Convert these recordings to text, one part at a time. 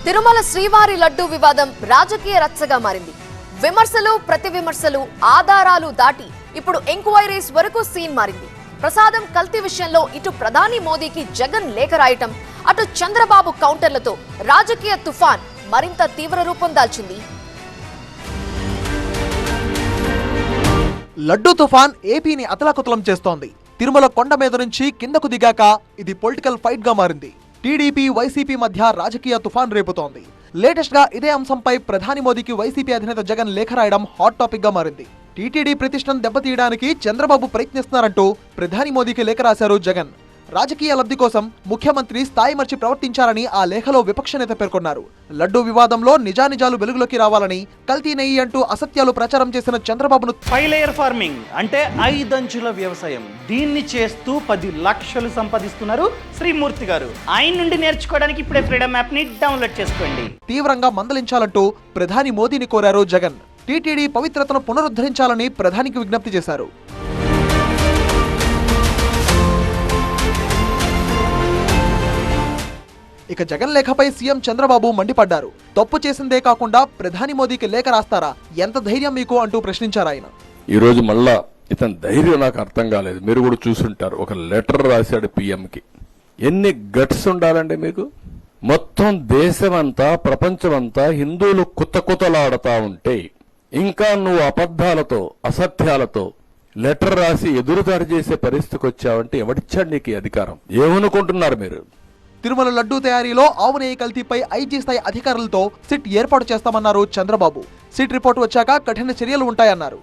తిరుమల శ్రీవారి లడ్డూ వివాదం రాజకీయ రచ్చగా మారింది. విమర్శలు ప్రతి విమర్శలు ఆధారాలు దాటి ఇప్పుడు ఎంక్వైరీస్ వరకు సీన్ మారింది. ప్రసాదం కల్తీ విషయంలో ఇటు ప్రధాని మోదీకి జగన్ లేఖ రాయటం, అటు చంద్రబాబు కౌంటర్లతో రాజకీయ తుఫాన్ మరింత తీవ్ర రూపం దాల్చింది. లడ్డూ తుఫాన్ ఏపీని అతలాకుతలం చేస్తోంది. తిరుమల కొండ మీద నుంచి కిందకు దిగాక ఇది పొలిటికల్ ఫైట్ గా మారింది. టీడీపీ వైసీపీ మధ్య రాజకీయ తుఫాన్ రేపుతోంది. లేటెస్ట్ గా ఇదే అంశంపై ప్రధాని మోదీకి వైసీపీ అధినేత జగన్ లేఖ రాయడం హాట్ టాపిక్ గా మారింది. టీటీడీ ప్రతిష్టను దెబ్బతీయడానికి చంద్రబాబు ప్రయత్నిస్తున్నారంటూ ప్రధాని మోదీకి లేఖ రాశారు జగన్. రాజకీయ లబ్ధి కోసం ముఖ్యమంత్రి స్థాయి మర్చి ప్రవర్తించారని ఆ లేఖలో విపక్ష నేత పేర్కొన్నారు. లడ్డూ వివాదంలో నిజానిజాలు వెలుగులోకి రావాలని, కల్తీ నెయ్యి అంటూ అసత్యాలు ప్రచారం చేసిన చంద్రబాబును 5 లేయర్ ఫార్మింగ్ అంటే 5 అంచుల వ్యవసాయం, దీన్ని చేస్తూ 10 లక్షలు సంపాదిస్తున్నారు శ్రీమూర్తి గారు. ఆయన నుండి నేర్చుకోవడానికి ఇప్పుడే ఫ్రీడమ్ యాప్ ని డౌన్లోడ్ చేసుకోండి. తీవ్రంగా మందలించాలంటూ ప్రధాని మోదీని కోరారు జగన్. టీటీడీ పవిత్రతను పునరుద్ధరించాలని ప్రధానికి విజ్ఞప్తి చేశారు. ఇక జగన్ లేఖపై సీఎం చంద్రబాబు మండిపడ్డారు. తప్పు చేసిందే కాకుండా ప్రధాని మోదీకి లేఖ రాస్తారా, ఎంత ధైర్యం మీకు అంటూ ప్రశ్నించారు ఆయన. ఈ రోజు మళ్ళా ఇతని ధైర్యం నాకు అర్థం కాలేదు. మీరు కూడా చూసుంటారు, ఒక లెటర్ రాశాడు పిఎంకి. ఎన్ని గట్స్ ఉండాలండి మీకు? మొత్తం దేశమంతా ప్రపంచమంతా హిందువులు కుతకుతలాడుతా ఉంటే ఇంకా నువ్వు అబద్ధాలతో అసత్యాలతో లెటర్ రాసి ఎదురుదాడి చేసే పరిస్థితికి వచ్చావంటే ఎవడిచ్చాడు నీకు అధికారం? ఏమనుకుంటున్నారు మీరు? తిరుమల లడ్డూ తయారీలో ఆవు నెయ్యి కల్తీపై ఐజీ స్థాయి అధికారులతో సిట్ ఏర్పాటు చేస్తామన్నారు చంద్రబాబు. సిట్ రిపోర్టు వచ్చాక కఠిన చర్యలు ఉంటాయన్నారు.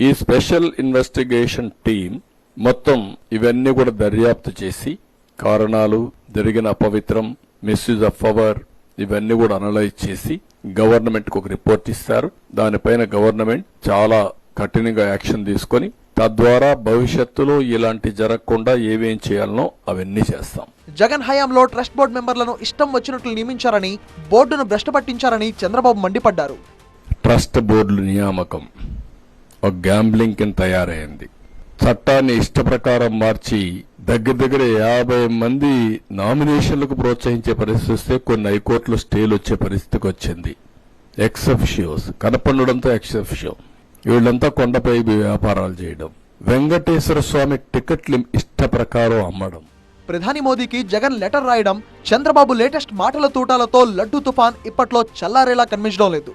ఈ స్పెషల్ ఇన్వెస్టిగేషన్ టీం మొత్తం ఇవన్నీ కూడా దర్యాప్తు చేసి కారణాలు, జరిగిన అపవిత్రం, మిస్యూజ్ ఆఫ్ పవర్ ఇవన్నీ కూడా అనలైజ్ చేసి గవర్నమెంట్ కు ఒక రిపోర్ట్ ఇస్తారు. దానిపైన గవర్నమెంట్ చాలా కఠినంగా యాక్షన్ తీసుకొని తద్వారా భవిష్యత్తులో ఇలాంటి జరగకుండా ఏమేం చేయాలనో అవన్నీ చేస్తాం. జగన్ హయాంలో ట్రస్ట్ బోర్డు మెంబర్లను ఇష్టం వచ్చినట్లు నియమించారని, బోర్డును భ్రష్టు పట్టించారని చంద్రబాబు మండిపడ్డారు. ట్రస్ట్ బోర్డుల నియామకం ఒక గ్యాంబ్లింగ్ కింద తయారైంది. చట్టాన్ని ఇష్ట ప్రకారం మార్చి దగ్గర 50 మంది నామినేషన్లకు ప్రోత్సహించే పరిస్థితి వస్తే కొన్ని హైకోర్టులో స్టేలు వచ్చే పరిస్థితికి వచ్చింది. ఎక్సెఫిషియోస్ కనపడడంతో ఎక్సెఫిషియో వీళ్ళంతా కొండపై వ్యాపారాలు చేయడం, వెంకటేశ్వర స్వామి టికెట్లు ఇష్ట ప్రకారం అమ్మడం. ప్రధాని మోదీకి జగన్ లెటర్ రాయడం, చంద్రబాబు లేటెస్ట్ మాటల తూటాలతో లడ్డూ తుఫాన్ ఇప్పట్లో చల్లారేలా కనిపించడం లేదు.